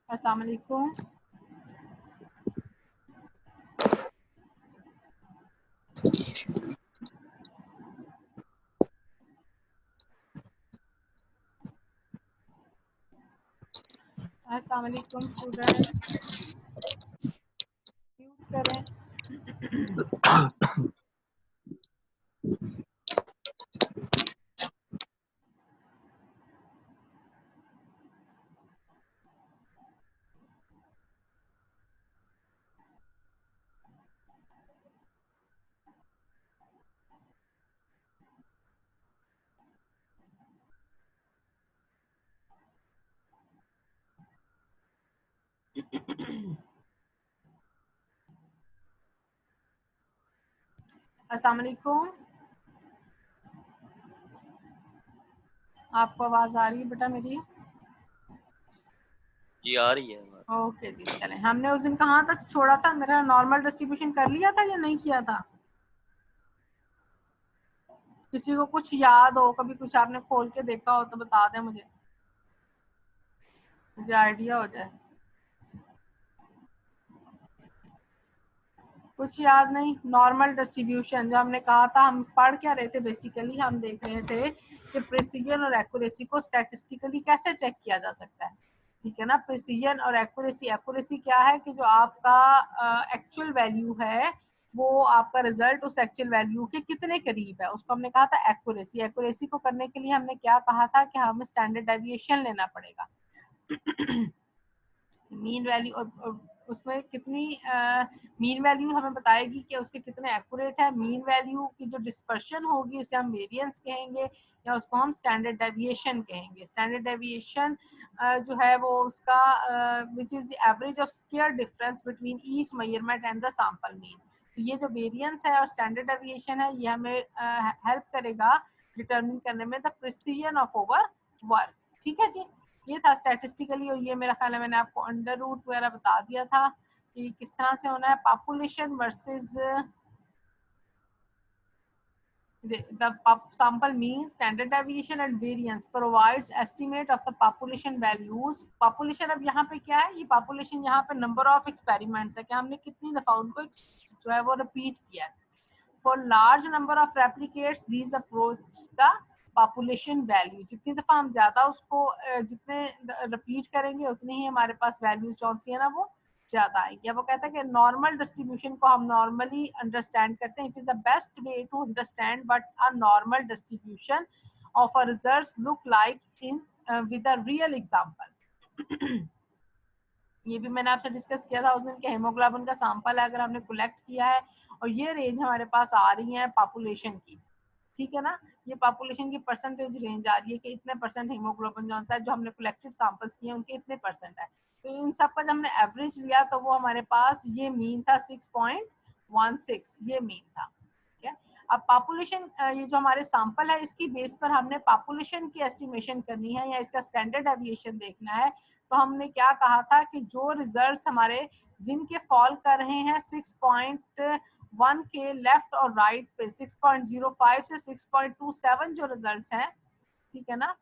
अस्सलाम वालेकुम। अस्सलाम वालेकुम स्टूडेंट्स, म्यूट करें। अस्सलाम वालेकुम, आपको आवाज आ रही है बेटा मेरी? जी आ रही है। ओके जी, चलें। हमने उस दिन कहाँ तक छोड़ा था? मेरा नॉर्मल डिस्ट्रीब्यूशन कर लिया था या नहीं किया था? किसी को कुछ याद हो, कभी कुछ आपने खोल के देखा हो तो बता दें मुझे आइडिया हो जाए। कुछ याद नहीं? नॉर्मल डिस्ट्रीब्यूशन जो हमने कहा था, हम पढ़ क्या रहे थे? बेसिकली हम देख रहे थे कि प्रिसीजन और एक्यूरेसी को स्टैटिस्टिकली कैसे चेक किया जा सकता है। ठीक है ना? प्रिसीजन और एक्यूरेसी, एक्यूरेसी क्या है कि जो आपका एक्चुअल वैल्यू है वो आपका रिजल्ट उस एक्चुअल वैल्यू के कितने करीब है, उसको हमने कहा था एक्यूरेसी। एक्यूरेसी को करने के लिए हमने क्या कहा था कि हमें स्टैंडर्ड डेविएशन लेना पड़ेगा। मीन वैल्यू और उसमें कितनी मीन वैल्यू हमें बताएगी कि उसके कितने एक्यूरेट है। मीन वैल्यू की जो डिस्पर्शन होगी उसे हम वेरिएंस कहेंगे या उसको हम स्टैंडर्ड डेविएशन कहेंगे। स्टैंडर्ड डेविएशन जो है वो उसका which is the average of square difference between each measurement and the sample mean. तो ये जो वेरिएंस है और स्टैंडर्ड डेविएशन है ये हमें हेल्प करेगा डिटरमिन करने में the precision of over work. ठीक है जी, ये था स्टैटिस्टिकली। और ये मेरा ख्याल है मैंने आपको अंडर रूट वगैरह बता दिया था कि किस तरह से होना है। Population versus the sample mean, standard deviation and variance provides estimate of the population values. population अब यहाँ पे क्या है? ये population यहाँ पे number of experiments है कि हमने कितनी दफा उनको जो है वो रिपीट किया है। For large number of replicates these approach the population value. जितनी दफा हम ज्यादा उसको जितने रिपीट करेंगे उतनी ही हमारे पास वैल्यूज कौन सी है ना वो ज्यादा आएगी। वो कहता है कि नॉर्मल डिस्ट्रीब्यूशन को हम नॉर्मली अंडरस्टैंड करते हैं। It is the best way to understand but a normal distribution of a results look like in with a real example. ये भी मैंने आपसे डिस्कस किया था उस दिन के हेमोग्लोबिन का सैंपल है अगर हमने कलेक्ट किया है और ये रेंज हमारे पास आ रही है पॉपुलेशन की। ठीक है ना? ये पॉपुलेशन की परसेंटेज रेंज आ रही है कि इतने परसेंट हीमोग्लोबिन जो है जो हमने कलेक्टेड सैंपल्स किए उनके इतने परसेंट है। तो इन सब का जब हमने एवरेज लिया तो वो हमारे पास ये मीन था 6.16, ये मीन था। ठीक है? अब पॉपुलेशन ये जो हमारे सैंपल है इसकी बेस पर हमने पॉपुलेशन की एस्टिमेशन करनी है या इसका स्टैंडर्ड डेविएशन देखना है। तो हमने क्या कहा था कि जो रिजल्ट्स हमारे जिनके फॉल कर रहे हैं 6.1 के लेफ्ट और राइट पे 6.05 से 6.27 जो रिजल्ट्स हैं, ठीक है ना,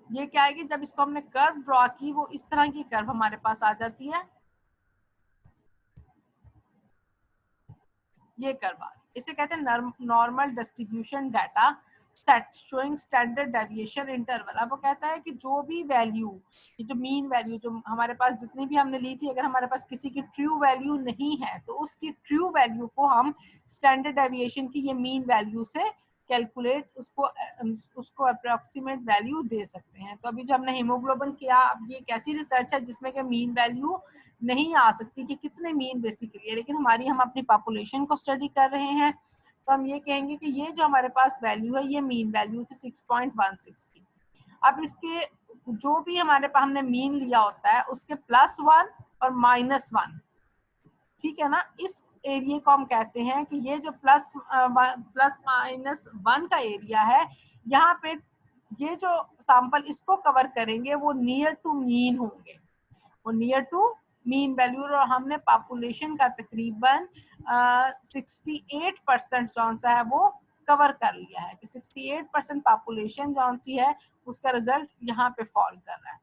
ये क्या है कि जब इसको हमने कर्व ड्रॉ की वो इस तरह की कर्व हमारे पास आ जाती है। ये कर्व आ रही, इसे कहते हैं normal distribution data. Set showing standard deviation interval. अब वो कहता है कि जो भी वैल्यू, ये जो मीन वैल्यू जो हमारे पास जितनी भी हमने ली थी, अगर हमारे पास किसी की ट्रू वैल्यू नहीं है तो उसकी ट्रू वैल्यू को हम स्टैंडर्ड डेविएशन की ये मीन वैल्यू से कैलकुलेट उसको अप्रोक्सीमेट वैल्यू दे सकते हैं। तो अभी जो हमने हीमोग्लोबिन किया, अब ये एक ऐसी रिसर्च है जिसमें कि मीन वैल्यू नहीं आ सकती कि कितने मीन बेसिकली है, लेकिन हम अपनी पॉपुलेशन को स्टडी कर रहे हैं तो हम ये कहेंगे कि ये जो हमारे पास वैल्यू है ये मीन वैल्यू थी 6.16 की। अब इसके जो भी हमारे पास हमने मीन लिया होता है उसके +1 और -1, ठीक है ना, इस एरिया को हम कहते हैं कि ये जो +-1 का एरिया है, यहाँ पे ये जो सैंपल इसको कवर करेंगे वो नियर टू मीन होंगे, वो नियर टू मीन वैल्यू। और हमने पॉपुलेशन का तकरीबन 68% जौन सा है वो कवर कर लिया है कि 68% पॉपुलेशन जौन सी है उसका रिजल्ट यहाँ पे फॉल कर रहा है,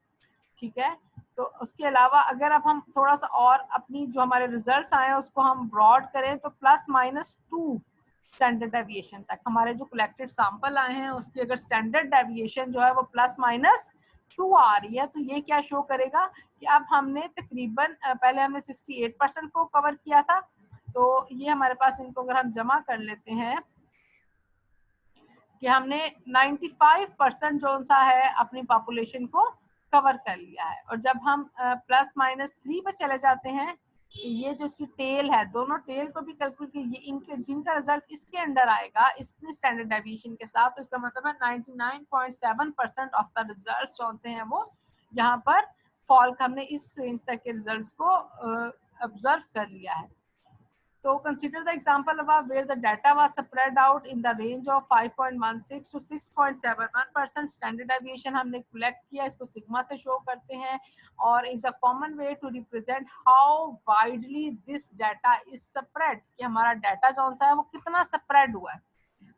ठीक है। तो उसके अलावा अगर अब हम थोड़ा सा और अपनी जो हमारे रिजल्ट्स आए हैं उसको हम ब्रॉड करें तो +-2 स्टैंडर्ड डेविएशन तक हमारे जो कलेक्टेड सैंपल आए हैं उसकी अगर स्टैंडर्ड डेविएशन जो है वो +-2 आ रही है, तो ये क्या शो करेगा कि अब हमने तकरीबन पहले हमने 68% को कवर किया था, तो ये हमारे पास इनको अगर हम जमा कर लेते हैं कि हमने 95% जो सा है अपनी पॉपुलेशन को कवर कर लिया है। और जब हम +-3 पे चले जाते हैं, ये जो इसकी टेल है, दोनों टेल को भी कैलकुलेट की, ये इनके जिनका रिजल्ट इसके अंडर आएगा इतने स्टैंडर्ड डेविएशन के साथ, तो इसका मतलब है 99.7% ऑफ द रिजल्ट्स जो से हैं वो यहाँ पर फॉल, हमने इस रेंज तक के रिजल्ट्स को ऑब्जर्व कर लिया है। So consider the example above where the data was spread out in the range of 5.16 to 6.71%. Standard deviation हमने कलेक्ट किया, इसको सिग्मा से शो करते हैं और is a common way to represent how widely this data is spread, कि हमारा data जो सा है वो कितना स्प्रेड हुआ है।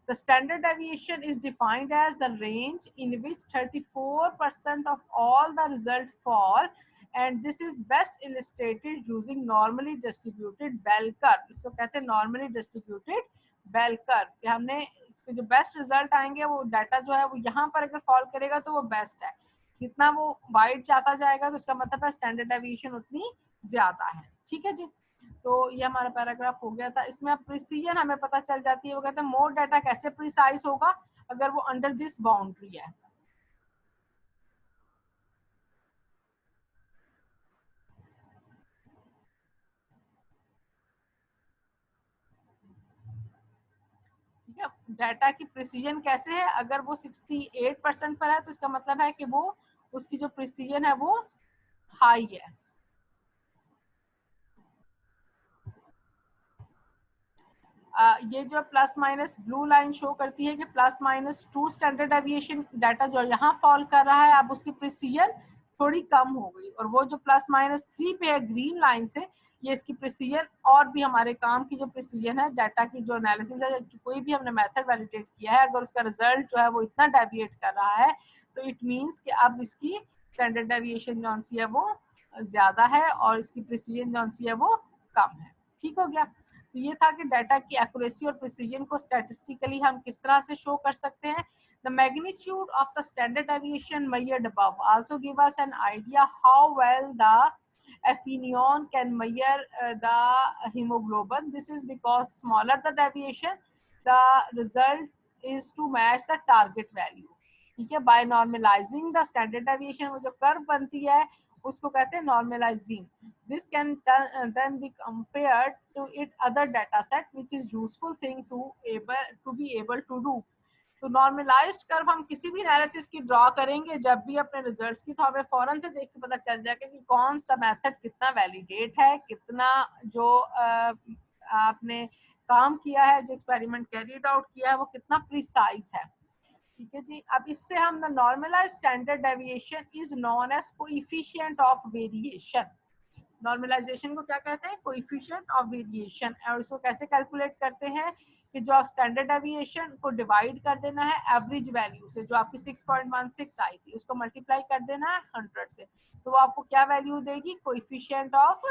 The standard deviation is defined as the range in which 34% of all the results fall, and this is best illustrated using normally distributed bell curve. इसको कहते हैं normally distributed bell curve, कि हमने इसके जो बेस्ट रिजल्ट आएंगे वो data जो है वो यहाँ पर अगर फॉल करेगा तो वो बेस्ट है, जितना वो वाइड जाता जाएगा तो उसका मतलब है स्टैंडर्ड डेविएशन उतनी ज्यादा है, ठीक है जी। तो ये हमारा पैराग्राफ हो गया था। इसमें अब प्रिसीजन हमें पता चल जाती है, वो कहते हैं मोर डाटा कैसे प्रिसाइज होगा अगर वो अंडर दिस बाउंड्री है। ठीक है, डाटा की प्रिसीजन कैसे है, अगर वो 68% पर है तो इसका मतलब है कि वो उसकी जो प्रिसीजन है वो हाई है। ये जो plus minus blue line show करती है कि +-2 स्टैंडर्ड डेविएशन डाटा जो यहाँ फॉल कर रहा है, अब उसकी प्रिसीजन थोड़ी कम हो गई, और वो जो +-3 पे है ग्रीन लाइन से, ये इसकी प्रिसीजन और भी हमारे काम की जो प्रिसीजन है डाटा की जो एनालिसिस है, कोई भी हमने मेथड वैलिडेट किया है, अगर उसका रिजल्ट जो है वो इतना डेविएट कर रहा है तो इट मीन्स कि अब इसकी स्टैंडर्ड डेविएशन जो सी है वो ज्यादा है और इसकी प्रिसीजन जो सी है वो कम है। ठीक हो गया। तो ये था कि डाटा की एक्यूरेसी और प्रिसीजन को स्टैटिस्टिकली हम किस तरह से शो कर सकते हैं। The magnitude of the standard deviation measured above also give us an idea how well the Afinion can measure the hemoglobin. This is because smaller the deviation, the result is to match the target value. ठीक है, by normalising the standard deviation, वो जो curve बनती है उसको कहते हैं normalising. This can then be compared to it other data set which is useful thing to be able to do. तो नॉर्मलाइज्ड कर्व हम किसी भी एनालिसिस की ड्रॉ करेंगे जब भी अपने रिजल्ट्स की, तो हमें फौरन से देख के पता चल जाएगा कि कौन सा मेथड कितना वैलिडेट है, कितना जो आपने काम किया है, जो एक्सपेरिमेंट कैरीड आउट किया है वो कितना प्रिसाइज है। ठीक है जी। अब इससे हम the normalised standard deviation is known as coefficient of variation. Normalisation को क्या कहते हैं? Coefficient of variation. और इसको कैसे कैलकुलेट करते हैं कि जो स्टैंडर्ड डेविएशन को डिवाइड कर देना है एवरेज वैल्यू से, जो आपकी 6.16 आई थी उसको मल्टीप्लाई कर देना है 100 से, तो वो आपको क्या वैल्यू देगी? Coefficient of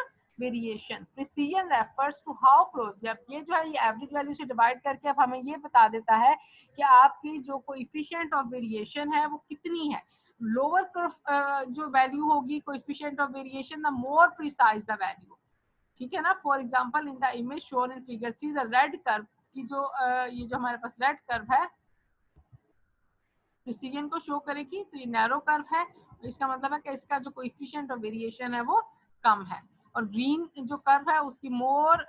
variation. Precision refers to how close, अब ये जो है ये एवरेज वैल्यू से डिवाइड करके अब हमें ये बता देता है कि आपकी जो कोएफिशिएंट ऑफ वेरिएशन है वो कितनी है। लोअर कर्व जो वैल्यू होगी coefficient of variation, the more precise the value, ठीक है ना। For example in the image shown in figure 3 the red curve की जो ये जो हमारे पास रेड कर्व है प्रिसीजन को शो करेगी, तो ये नैरो कर्व है, इसका मतलब है कि इसका जो कोएफिशिएंट ऑफ वेरिएशन है वो कम है। और ग्रीन जो कर्व है उसकी मोर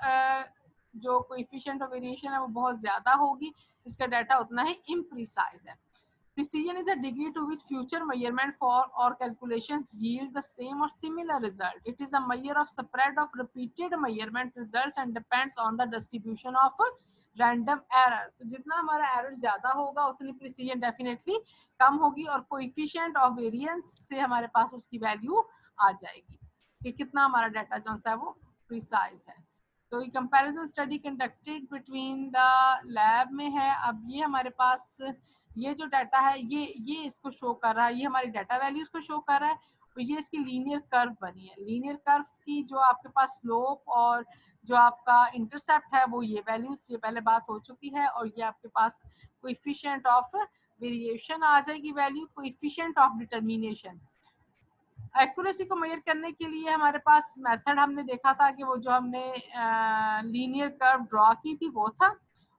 जो कोएफिशिएंट ऑफ वेरिएशन है वो बहुत ज्यादा होगी, इसका डाटा उतना ही इम्प्रिसाइज है। Precision is a degree to which future measurement for or calculations yield the same or similar result. It is a measure of spread of repeated measurement results and depends on the distribution of random error. तो जितना हमारा error ज्यादा होगा उतनी precision definitely कम होगी और coefficient of variance से हमारे पास उसकी value आ जाएगी कि कितना हमारा डाटा जो है वो precise है। तो ये comparison study conducted between the lab में है। अब ये हमारे पास ये जो डाटा है ये इसको शो कर रहा है, ये हमारी डाटा वैल्यूज को शो कर रहा है और ये इसकी लीनियर कर्व बनी है। लीनियर कर्व की जो आपके पास स्लोप और जो आपका इंटरसेप्ट है वो ये वैल्यूज, ये पहले बात हो चुकी है। और ये आपके पास कोएफिशिएंट ऑफ वेरिएशन आ जाएगी value, coefficient of determination. Accuracy को मेजर करने के लिए हमारे पास मेथड हमने देखा था कि वो जो हमने लीनियर कर्व ड्रॉ की थी वो था,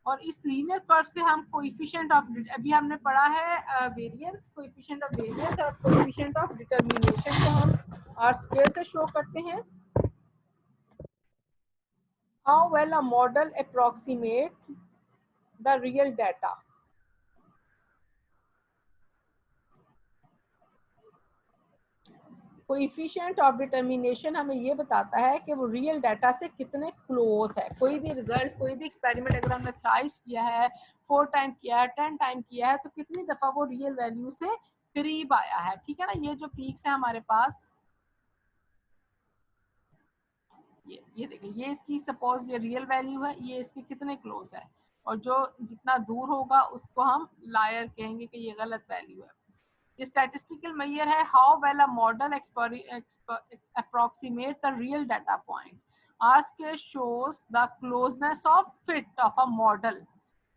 और इस लीनियर कर्व से हम कोएफिशिएंट ऑफ, अभी हमने पढ़ा है वेरिएंस, कोएफिशिएंट ऑफ वेरिएंस और कोएफिशिएंट ऑफ डिटरमिनेशन को हम आर स्क्वायर से शो करते हैं। How well a model approximate the real data. Coefficient of determination हमें ये बताता है कि वो रियल डाटा से कितने क्लोज है। कोई भी रिजल्ट, कोई भी एक्सपेरिमेंट अगर हमने थ्राइस किया है, 4 टाइम किया है, 10 टाइम किया है, तो कितनी दफा वो रियल वैल्यू से करीब आया है, ठीक है ना। ये जो पीक्स है हमारे पास, ये देखिए, ये इसकी सपोज ये रियल वैल्यू है, ये इसके कितने क्लोज है, और जो जितना दूर होगा उसको हम लायर कहेंगे कि ये गलत वैल्यू है। Statistical measure है how well a model approximate the real data point. R-square shows the closeness of fit of a model.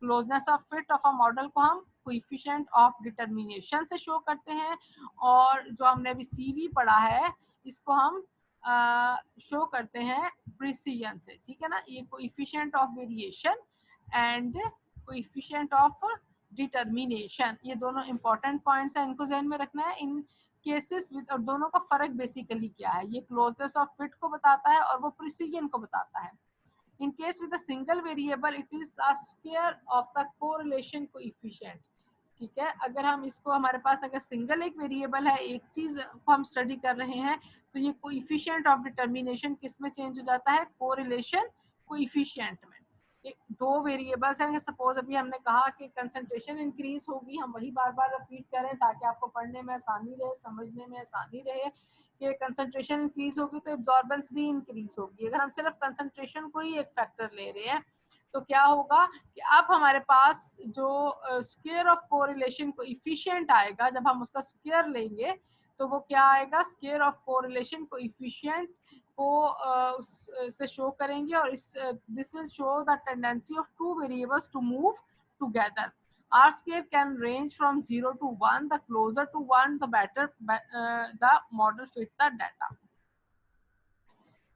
Closeness of fit of a model को हम coefficient of determination से show करते हैं, और जो हमने अभी CV पढ़ा है इसको हम शो करते हैं precision से, ठीक है ना। ये coefficient of variation and coefficient of determination, ये दोनों इंपॉर्टेंट पॉइंट्स हैं, इनको ध्यान में रखना है। इन केसेस विद, और दोनों का फर्क बेसिकली क्या है, ये क्लोजनेस ऑफ फिट को बताता है और वो प्रिसीजन को बताता है। In case with a single variable it is the square of the correlation coefficient, ठीक है। अगर हम इसको, हमारे पास अगर सिंगल एक वेरिएबल है, एक चीज को हम स्टडी कर रहे हैं, तो ये कोएफिशिएंट ऑफ डिटर्मिनेशन किस में चेंज हो जाता है, कोरिलेशन कोएफिशिएंट में। दो वेरिएबल्स हैं, सपोज अभी हमने कहा कि कंसंट्रेशन इंक्रीज होगी, हम वही बार बार रिपीट करें ताकि आपको पढ़ने में आसानी रहे, समझने में आसानी रहे कि कंसंट्रेशन इंक्रीज होगी तो एब्जॉर्बेंस भी इंक्रीज होगी। अगर हम सिर्फ कंसंट्रेशन को ही एक फैक्टर ले रहे हैं तो क्या होगा कि अब हमारे पास जो स्क्वायर ऑफ कोरिलेशन कोएफिशिएंट आएगा, जब हम उसका स्क्वायर लेंगे तो वो क्या आएगा, स्क्वायर ऑफ कोरिलेशन कोएफिशिएंट को से शो करेंगे, और इस this will show the tendency of two variables to move together. R square can range from 0 to 1. The closer to 1, the better the model fit the data.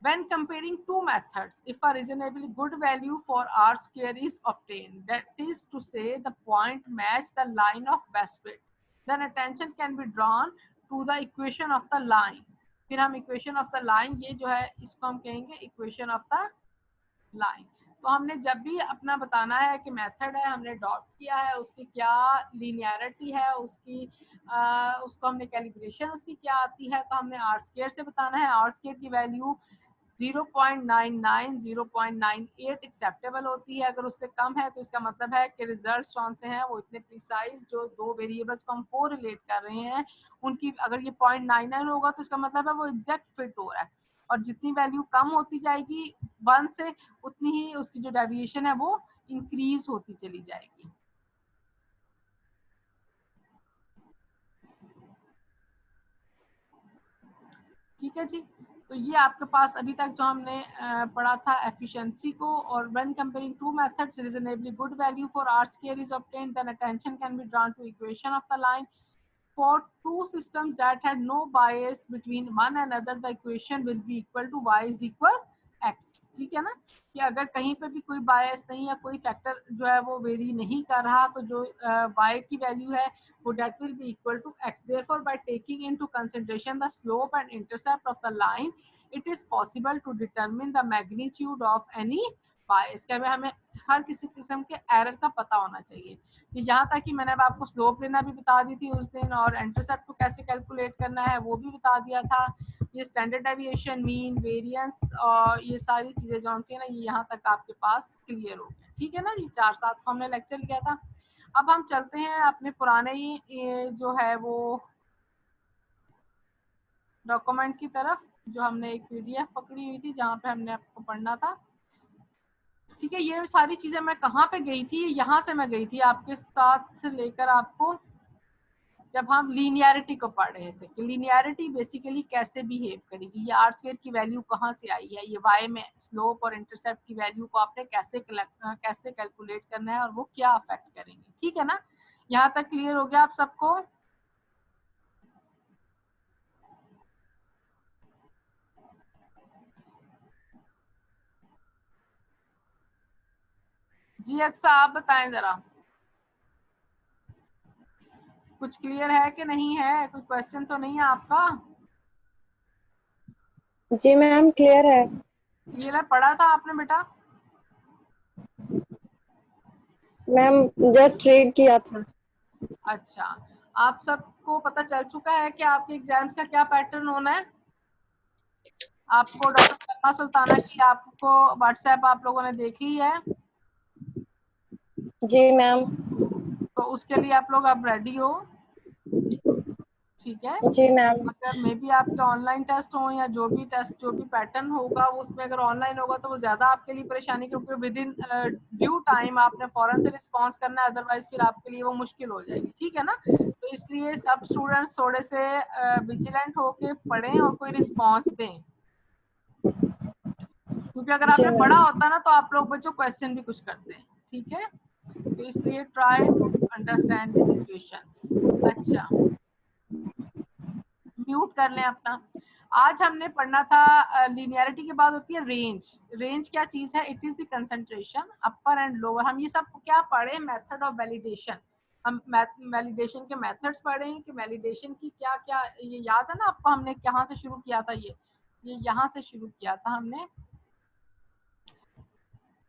When comparing two methods, if a reasonably good value for R square is obtained, that is to say the point match the line of best fit, then attention can be drawn to the equation of the line. फिर हम equation of the line, ये जो है इसको हम कहेंगे equation of the line. तो हमने जब भी अपना बताना है कि मेथड है हमने डॉट किया है, उसकी क्या लीनियरिटी है, उसको हमने कैलिब्रेशन उसकी क्या आती है, तो हमने आर स्क्वायर से बताना है। आर स्क्वायर की वैल्यू 0.99 0.98 एक्सेप्टेबल होती है। अगर उससे कम है तो इसका मतलब है कि रिजल्ट्स कौन से हैं वो इतने प्रिसाइज, जो दो वेरिएबल्स को हम कोरिलेट कर रहे हैं उनकी, अगर ये 0.99 होगा तो इसका मतलब है वो एग्जैक्ट फिट हो रहा है। और जितनी वैल्यू कम होती जाएगी 1 से, उतनी ही उसकी जो डेविएशन है वो इंक्रीज होती चली जाएगी। ठीक है जी। तो ये आपके पास अभी तक जो हमने पढ़ा था एफिशिएंसी को, और when comparing two methods reasonably good value for R square is obtained, then attention can be drawn to equation of the line for two systems that had no bias between one another, the equation will be equal to y is equal x। ठीक है ना, कि अगर कहीं पे भी कोई बायस नहीं या कोई फैक्टर जो है वो वेरी नहीं कर रहा, तो जो y की वैल्यू है वो that will be equal to x। therefore by taking into consideration the slope and intercept of the line, it is possible to determine the magnitude of any बायस। क्या हमें हर किसी किस्म के एरर का पता होना चाहिए। यहाँ तक कि मैंने अब आपको स्लोप लेना भी बता दी थी उस दिन, और इंटरसेप्ट को कैसे कैलकुलेट करना है वो भी बता दिया था। ये स्टैंडर्ड डेविएशन, मीन, वेरिएंस और ये सारी चीज़ें जो सी है ना, ये यहाँ तक आपके पास क्लियर हो गया। ठीक है ना, ये 4-7 को हमने लेक्चर किया था। अब हम चलते हैं अपने पुराने ही जो है वो डॉक्यूमेंट की तरफ, जो हमने एक PDF पकड़ी हुई थी जहाँ पे हमने आपको पढ़ना था। ठीक है, ये सारी चीजें मैं कहाँ पे गई थी, यहाँ से मैं गई थी आपके साथ लेकर आपको, जब हम लीनियरिटी को पढ़ रहे थे कि लीनियरिटी बेसिकली कैसे बिहेव करेगी, ये आर स्क्वायर की वैल्यू कहाँ से आई है, ये वाई में स्लोप और इंटरसेप्ट की वैल्यू को आपने कैसे कैलकुलेट करना है और वो क्या अफेक्ट करेंगे। ठीक है ना, यहाँ तक क्लियर हो गया आप सबको? जी अक्सा आप बताएं जरा, कुछ क्लियर है कि नहीं है, कुछ क्वेश्चन तो नहीं है आपका? जी मैम क्लियर है। क्लियर है, पढ़ा था आपने बेटा? मैम जस्ट रीड किया था। अच्छा, आप सबको पता चल चुका है कि आपके एग्जाम्स का क्या पैटर्न होना है? आपको डॉक्टर सलमा सुल्ताना की आपको व्हाट्सएप आप लोगों ने देख ली है? जी मैम। तो उसके लिए आप लोग अब रेडी हो? ठीक है, जी मैम। अगर मे बी आपके ऑनलाइन टेस्ट हो या जो भी टेस्ट जो भी पैटर्न होगा वो उसमें अगर ऑनलाइन होगा तो वो ज्यादा आपके लिए परेशानी, क्योंकि विद इन ड्यू टाइम आपने फौरन से रिस्पॉन्स करना है, अदरवाइज फिर आपके लिए वो मुश्किल हो जाएगी। ठीक है ना, तो इसलिए सब स्टूडेंट्स थोड़े से विजिलेंट होके पढ़ें और कोई रिस्पॉन्स दें, क्योंकि अगर जी आपने पढ़ा मैम। होता ना तो आप लोग बच्चों क्वेश्चन भी कुछ करते हैं। ठीक है, तो इसलिए try to understand the situation. अच्छा, म्यूट कर लें अपना। आज हमने पढ़ना था लीनियरिटी के बाद होती है रेंज। रेंज क्या चीज है? It is the concentration upper and lower. हम ये सब क्या पढ़े? Method of validation. हम वैलिडेशन के मेथड्स पढ़े कि वैलिडेशन की क्या क्या, ये याद है ना आपको, हमने कहाँ से शुरू किया था? ये यहाँ से शुरू किया था हमने,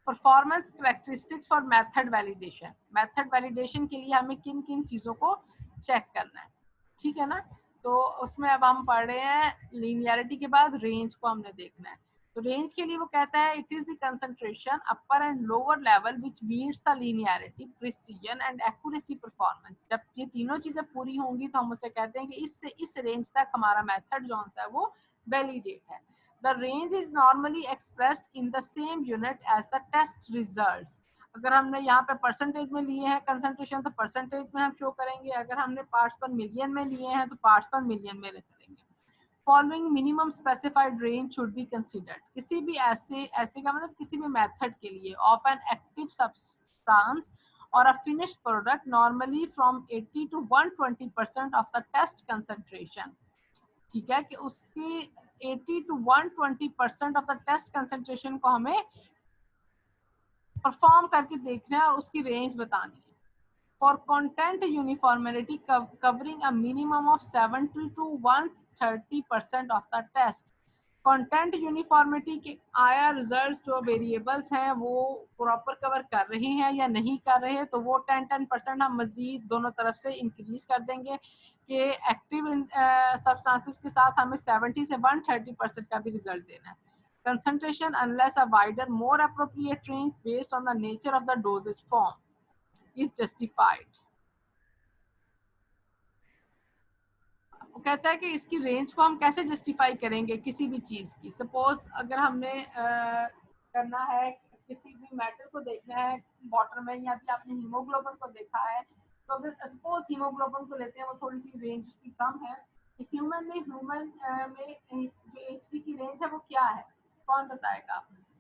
performance characteristics for method validation. Method validation के लिए हमें किन किन चीज़ों को चेक करना है। ठीक है ना, तो उसमें अब हम पढ़ रहे हैं लीनियरिटी के बाद रेंज को हमने देखना है। तो रेंज के लिए वो कहता है it is the concentration upper and lower level which meets the linearity, precision and accuracy performance. जब ये तीनों चीजें पूरी होंगी तो हम उसे कहते हैं कि इस रेंज तक हमारा मेथड जो है वो वैलिडेट है। The range is normally expressed in the same unit as the test results। अगर हमने यहाँ पे परसेंटेज में लिए हैं कंसंट्रेशन तो परसेंटेज में हम शो करेंगे, अगर हमने पार्ट्स पर मिलियन में लिए हैं तो पार्ट्स पर मिलियन में करेंगे। Following minimum specified range should be considered. किसी भी ऐसे का मतलब किसी भी मेथड के लिए ऑफ एन एक्टिव सब्सटेंस और a finished product normally from 80 to 120% of the test concentration. ठीक है, कि उसकी 80 to 120% of the test concentration को हमें परफॉर्म करके देखना है और उसकी रेंज बतानी है। For content uniformity covering a minimum of 70 to 130% of the test. Content uniformity के आया रिजल्ट जो वेरिएबल्स हैं वो प्रॉपर कवर कर रहे हैं या नहीं कर रहे हैं, तो वो 10% हम मजीद दोनों तरफ से इंक्रीज कर देंगे कि एक्टिव सब्सटेंसेस के साथ हमें 70 से 130% का भी रिजल्ट देना है। concentration unless a wider more appropriate range based on the nature of the dosage form is justified। वो कहता है कि इसकी रेंज को हम कैसे जस्टिफाई करेंगे किसी भी चीज की। सपोज अगर हमने करना है, किसी भी मैटर को देखना है वाटर में, या फिर आपने हीमोग्लोबिन को देखा है, तो अगर सपोज हीमोग्लोबिन को लेते हैं वो थोड़ी सी रेंज उसकी कम है, ह्यूमन में जो एचपी की रेंज है वो क्या है, कौन बताएगा आप में से?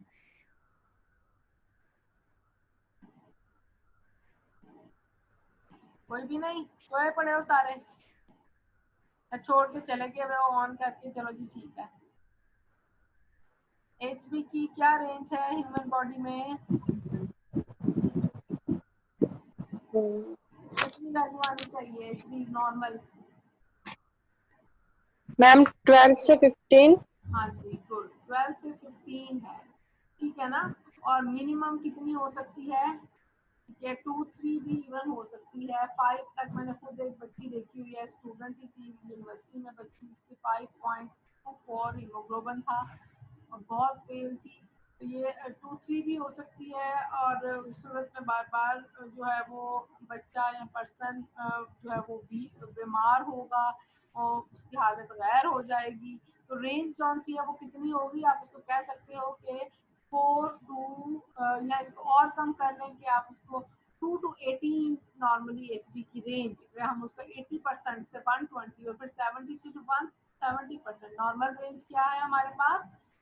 कोई भी नहीं, सोए पड़े हो सारे, छोड़ के चले गए वो ऑन करके? चलो जी ठीक है। एचपी की क्या रेंज है ह्यूमन बॉडी में? कितनी वैल्यू आनी चाहिए एचपी नॉर्मल? मैम 12 से 15। हाँ जी गुड, 12 से 15 है, ठीक है ना। और मिनिमम कितनी हो सकती है? ये 2-3 भी इवन हो सकती है, 5 तक। मैंने खुद एक बच्ची देखी हुई है, स्टूडेंट ही थी यूनिवर्सिटी में बच्ची, इसकी 5.4 हीमोग्लोबिन था और बहुत पेल थी। तो ये 2-3 भी हो सकती है। और उस सूरत में बार बार जो है वो बच्चा या पर्सन जो है वो भी बीमार होगा और उसकी हालत गैर हो जाएगी। तो रेंज जौन सी है वो कितनी होगी, आप इसको कह सकते हो कि 4 टू या इसको और कम कर लें कि आप उसको 2 to 18 नॉर्मली एचपी की रेंज, अगर हम उसको 80% से 120 और फिर 70 से 170%। नॉर्मल रेंज क्या है हमारे पास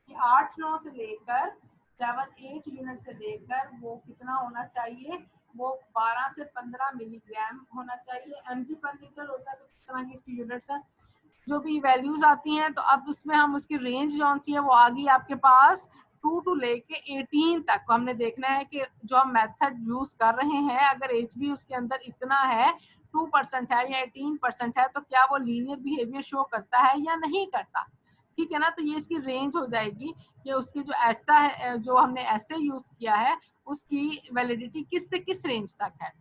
कि 8-9 से लेकर 7-8 यूनिट से लेकर वो कितना होना चाहिए, वो 12 से 15 मिलीग्राम होना चाहिए। एमजी पर लीटर होता है, कुछ इस तरह की इसकी यूनिट्स है जो भी वैल्यूज आती हैं। तो अब उसमें हम उसकी रेंज जौन सी है वो आ गई आपके पास 2 टू लेके 18 तक। हमने देखना है कि जो हम मेथड यूज कर रहे हैं अगर एच बी उसके अंदर इतना है 2% है या 18% है तो क्या वो लीनियर बिहेवियर शो करता है या नहीं करता, ठीक है ना। तो ये इसकी रेंज हो जाएगी कि उसकी जो ऐसा है, जो हमने ऐसे यूज किया है उसकी वैलिडिटी किस से किस रेंज तक है।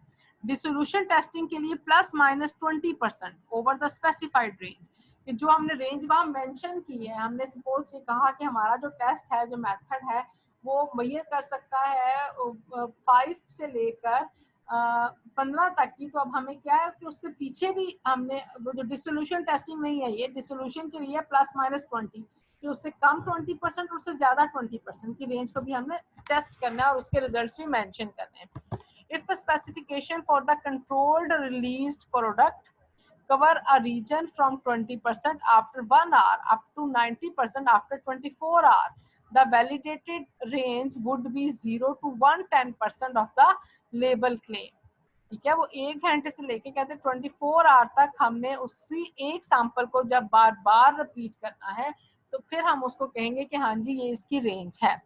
डिसोल्यूशन टेस्टिंग के लिए +-20% ओवर द स्पेसिफाइड रेंज, कि जो हमने रेंज वहां मेंशन की है। हमने सपोज ये कहा कि हमारा जो टेस्ट है, जो मेथड है, वो मेजर कर सकता है 5 से लेकर 15 तक की। तो अब हमें क्या है कि उससे पीछे भी हमने वो जो डिसोल्यूशन टेस्टिंग नहीं है, ये डिसोल्यूशन के लिए +-20 कि उससे कम 20% उससे ज्यादा 20% की रेंज को भी हमने टेस्ट करना है और उसके रिजल्ट्स भी मेंशन करने हैं। If the specification for the controlled released product cover a region from 20% after 1 hour up to 90% after 24 hours, the validated range would be 0 to 110% of the label claim। ठीक है, वो 1 घंटे से लेके कहते 24 आवर तक हमने उसी एक सैंपल को जब बार बार रिपीट करना है तो फिर हम उसको कहेंगे कि हाँ जी ये इसकी रेंज है।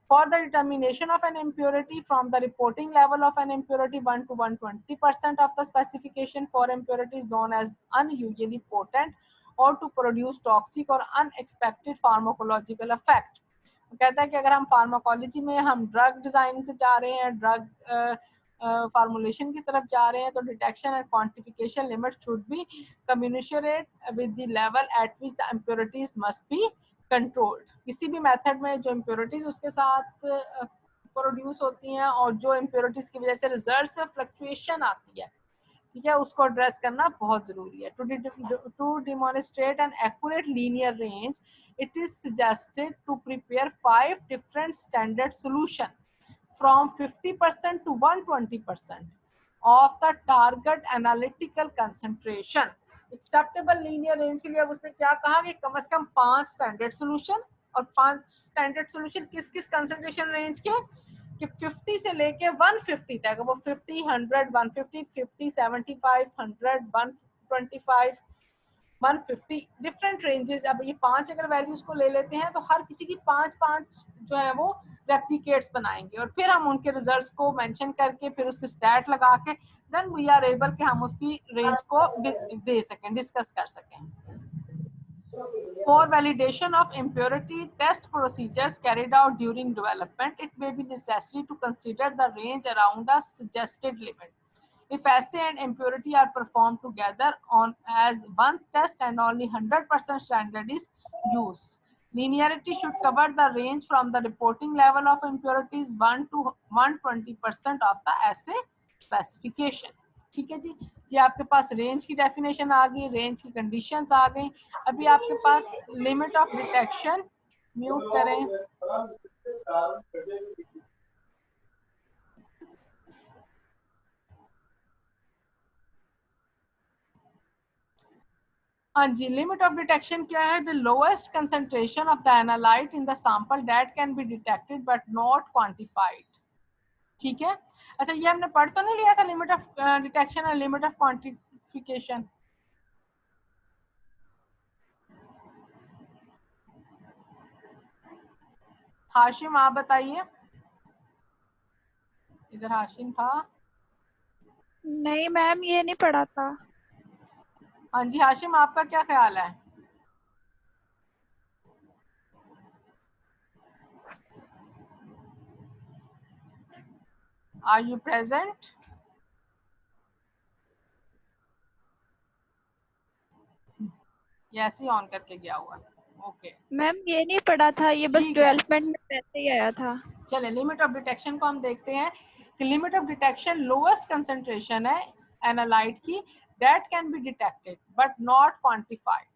For the determination of an impurity from the reporting level of an impurity 1 to 120% of the specification for impurity is known as unusually potent or to produce toxic or unexpected pharmacological effect। कहता है कि अगर हम pharmacology में हम drug design पे जा रहे हैं, ड्रग फार्मूलेशन की तरफ जा रहे हैं, तो detection and quantification limit should be communicate with the level eight which the impurities must be controlled. किसी भी मेथड में जो इम्प्योरिटीज उसके साथ प्रोड्यूस होती हैं और जो इम्प्योरिटीज की वजह से रिजल्ट्स में फ्लक्चुएशन आती है, ठीक है, उसको एड्रेस करना बहुत जरूरी है। To demonstrate an accurate linear range it is suggested to prepare 5 different standard solution from 50% to 120% of the target analytical concentration। Acceptable linear range के लिए अब उसने क्या कहा कि कम से कम 5 स्टैंडर्ड सॉल्यूशन, और 5 स्टैंडर्ड सॉल्यूशन किस किस कंसंट्रेशन रेंज के, कि 50 से लेके 150 तक। वो 50, 100, 150, 50, 75, 100, 125, 150 डिफरेंट रेंजेस। अब ये 5 अगर वैल्यूज को ले लेते हैं तो हर किसी की 5-5 जो है वो रेप्लिकेट्स बनाएंगे और फिर हम उनके रिजल्ट्स को मेंशन करके फिर उसकी स्टैट लगा के देन वी आर एबल कि हम उसकी रेंज को दे सकें, डिस्कस कर सकें। For validation of impurity test procedures carried out during development, it may be necessary to consider the range around the suggested limit. If assay and impurity are performed together on as one test and only 100% standard is used, linearity should cover the range from the reporting level of impurities 1 to 120% of the assay specification। ठीक है जी, ये आपके पास range की definition आ गई, range की conditions आ गई। अभी आपके पास लिमिट ऑफ डिटेक्शन, म्यूट करें। हाँ जी, लिमिट ऑफ डिटेक्शन क्या है? The lowest concentration of the analyte in the sample that can be detected but not quantified. ठीक है, अच्छा ये हमने पढ़ तो नहीं लिया था लिमिट ऑफ डिटेक्शन और लिमिट ऑफ क्वांटिफिकेशन? हाशिम आप बताइए, इधर हाशिम था। नहीं मैम, ये नहीं पढ़ा था। हाँ जी हाशिम, आपका क्या ख्याल है? Are you present? ये ऐसे ही ऑन करके गया हुआ है। ओके मैम ये नहीं पढ़ा था, ये बस ठीक है, डेवलपमेंट में वैसे ही आया था। चले लिमिट ऑफ डिटेक्शन को हम देखते हैं कि limit of detection lowest concentration है एनालाइट की that can be detected but not quantified.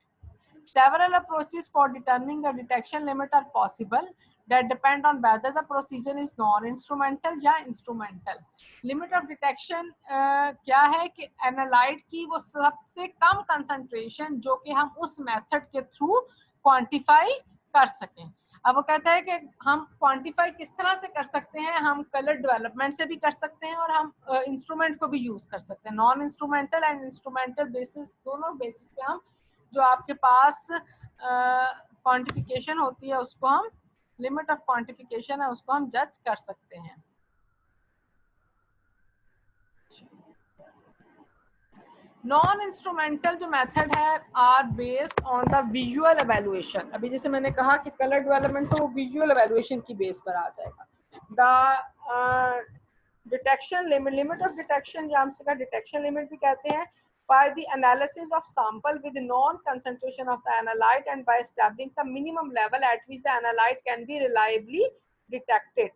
Several approaches for determining the detection limit are possible that depend on whether the procedure is non-instrumental या instrumental. Limit of detection क्या है कि analyte की वो सबसे कम concentration जो कि हम उस मेथड के थ्रू क्वांटिफाई कर सकें। अब वो कहता है कि हम क्वांटिफाई किस तरह से कर सकते हैं? हम कलर डेवलपमेंट से भी कर सकते हैं और हम इंस्ट्रूमेंट को भी यूज कर सकते हैं। Non instrumental and instrumental basis, दोनों बेसिस पे हम जो आपके पास क्वांटिफिकेशन होती है उसको हम, लिमिट ऑफ क्वांटिफिकेशन है उसको हम जज कर सकते हैं। नॉन इंस्ट्रूमेंटल जो मेथड है are based on the visual evaluation. अभी जैसे मैंने कहा कि कलर डेवलपमेंट तो विजुअल एवेल्युएशन की बेस पर आ जाएगा। The detection limit, limit of detection या हम इसका डिटेक्शन लिमिट भी कहते हैं, by the analysis of sample with known concentration of the analyte and by establishing the minimum level at which the analyte can be reliably detected.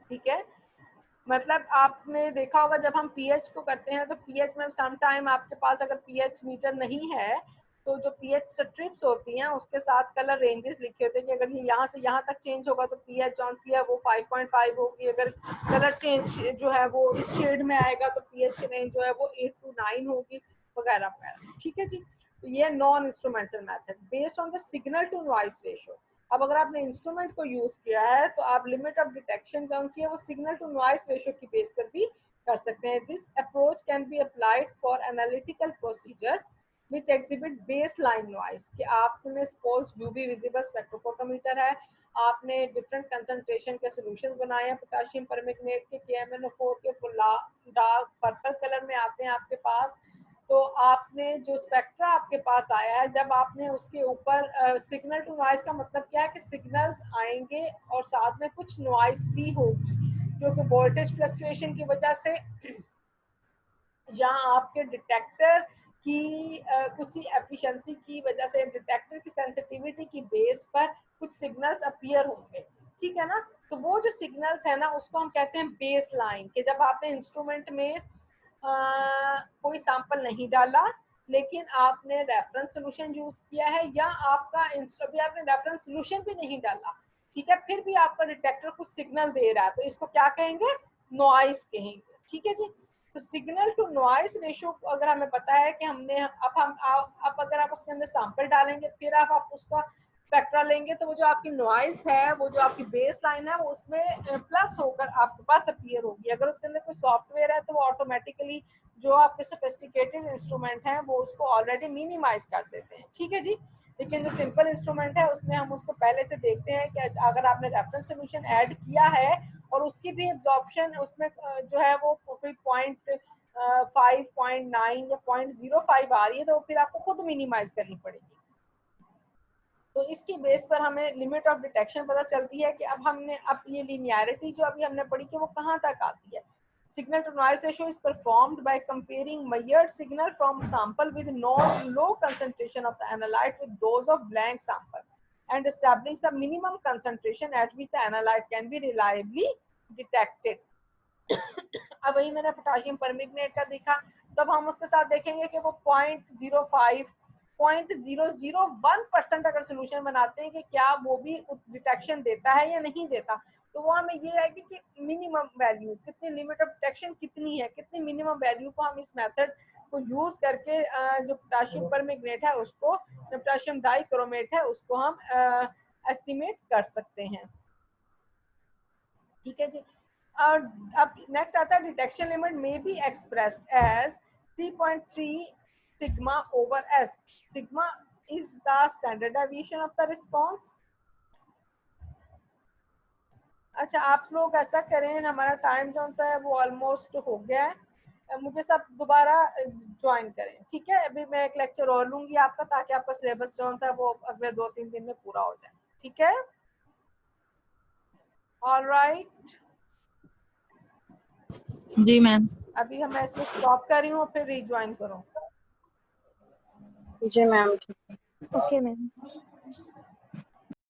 ठीक है, मतलब आपने देखा होगा जब हम पीएच को करते हैं तो पीएच में सम टाइम आपके पास अगर पीएच मीटर नहीं है तो जो पीएच स्ट्रिप्स होती हैं उसके साथ कलर रेंजेस लिखे होते हैं कि अगर ये यहाँ से यहाँ तक चेंज होगा तो पीएच ऑन सी है वो 5.5 होगी, अगर कलर चेंज जो है वो इस शेड में आएगा तो पीएच रेंज जो है वो 8 to 9 होगी वगैरह वगैरह। ठीक है जी, तो ये non instrumental method based on the signal to noise ratio. अब अगर आपने इंस्ट्रूमेंट को यूज किया है तो आप लिमिट ऑफ डिटेक्शन जो है वो सिग्नल टू नॉइस रेशियो की बेस पर भी कर सकते हैं। This approach can be applied for analytical procedure which exhibit base line noise. कि आपने सपोज यूवी विजिबल स्पेक्ट्रोफोटोमीटर है, आपने डिफरेंट कंसंट्रेशन के सॉल्यूशंस बनाए हैं पोटेशियम परमैंगनेट के, KMnO4 के, डार्क पर्पल कलर में आते हैं आपके पास, तो आपने जो स्पेक्ट्रा आपके पास आया है जब आपने उसके ऊपर सिग्नल टू नॉइस का मतलब क्या है कि सिग्नल्स आएंगे और साथ में कुछ नॉइस भी होगी जो कि वोल्टेज फ्लक्चुएशन की वजह से या आपके डिटेक्टर की कुछ एफिशिएंसी की वजह से, डिटेक्टर की सेंसिटिविटी की बेस पर कुछ सिग्नल्स अपीयर होंगे। ठीक है ना, तो वो जो सिग्नल्स है ना उसको हम कहते हैं बेस लाइन। कि जब आपने इंस्ट्रूमेंट में कोई सैंपल नहीं डाला लेकिन आपने रेफरेंस सोल्यूशन यूज किया है या आपका अभी आपने रेफरेंस सोल्यूशन भी नहीं डाला, ठीक है, फिर भी आपका डिटेक्टर कुछ सिग्नल दे रहा है तो इसको क्या कहेंगे? नॉइस कहेंगे। ठीक है जी, तो सिग्नल टू नॉइस रेशियो अगर हमें पता है कि हमने अब अगर आप उसके अंदर सैंपल डालेंगे फिर आप उसका स्पेक्ट्रा लेंगे तो वो जो आपकी नॉइस है, वो जो आपकी बेस लाइन है, वो उसमें प्लस होकर आपके पास अपीयर होगी। अगर उसके अंदर कोई सॉफ्टवेयर है तो वो ऑटोमेटिकली जो आपके सोफिस्टिकेटेड इंस्ट्रूमेंट हैं वो उसको ऑलरेडी मिनिमाइज कर देते हैं। ठीक है जी, लेकिन जो सिंपल इंस्ट्रूमेंट है उसमें हम उसको पहले से देखते हैं कि अगर आपने रेफरेंस सोल्यूशन ऐड किया है और उसकी भी एब्जॉर्प्शन उसमें जो है वो कोई 0.5, 0.9 या 0.05 आ रही है तो फिर आपको खुद मिनिमाइज करनी पड़ेगी। तो इसकी बेस पर हमें लिमिट ऑफ डिटेक्शन पता चलती है कि अब ये लिनियरिटी जो अभी हमने पढ़ी कि वो कहाँ तक आती है। Signal to noise ratio is performed by comparing measured signal from sample with low concentration of the analyte with those of blank sample and establish the minimum concentration at which the analyte can be reliably detected. अब वही मैंने potassium permanganate का देखा, तब हम उसके साथ देखेंगे कि वो 0.05 0.001% अगर सोल्यूशन बनाते हैं कि क्या वो भी डिटेक्शन देता है या नहीं देता, तो वो हमें ये है कि मिनिमम वैल्यू कितनी, लिमिट ऑफ डिटेक्शन कितनी है, कितनी मिनिमम वैल्यू को हम इस मेथड को यूज करके जो पोटाशियम परमैंगनेट है उसको, जो पोटाशियम डाइक्रोमेट है उसको हम एस्टिमेट कर सकते हैं। ठीक है जी। और अब नेक्स्ट आता है डिटेक्शन लिमिट में be expressed as 3.3 sigma over S. Sigma is the standard deviation of the response. अच्छा, आप लोग ऐसा करें, हमारा टाइम जो सा है वो ऑलमोस्ट हो गया है, मुझे सब दोबारा ज्वाइन करें, ठीक है। अभी मैं एक लेक्चर और लूंगी आपका, ताकि आपका सिलेबस जो सा है वो अगले 2-3 दिन में पूरा हो जाए, ठीक है। ऑलराइट जी मैम। अभी मैं इसको स्टॉप कर रही हूँ, फिर रिज्वाइन करो। जी मैम। Okay ma'am.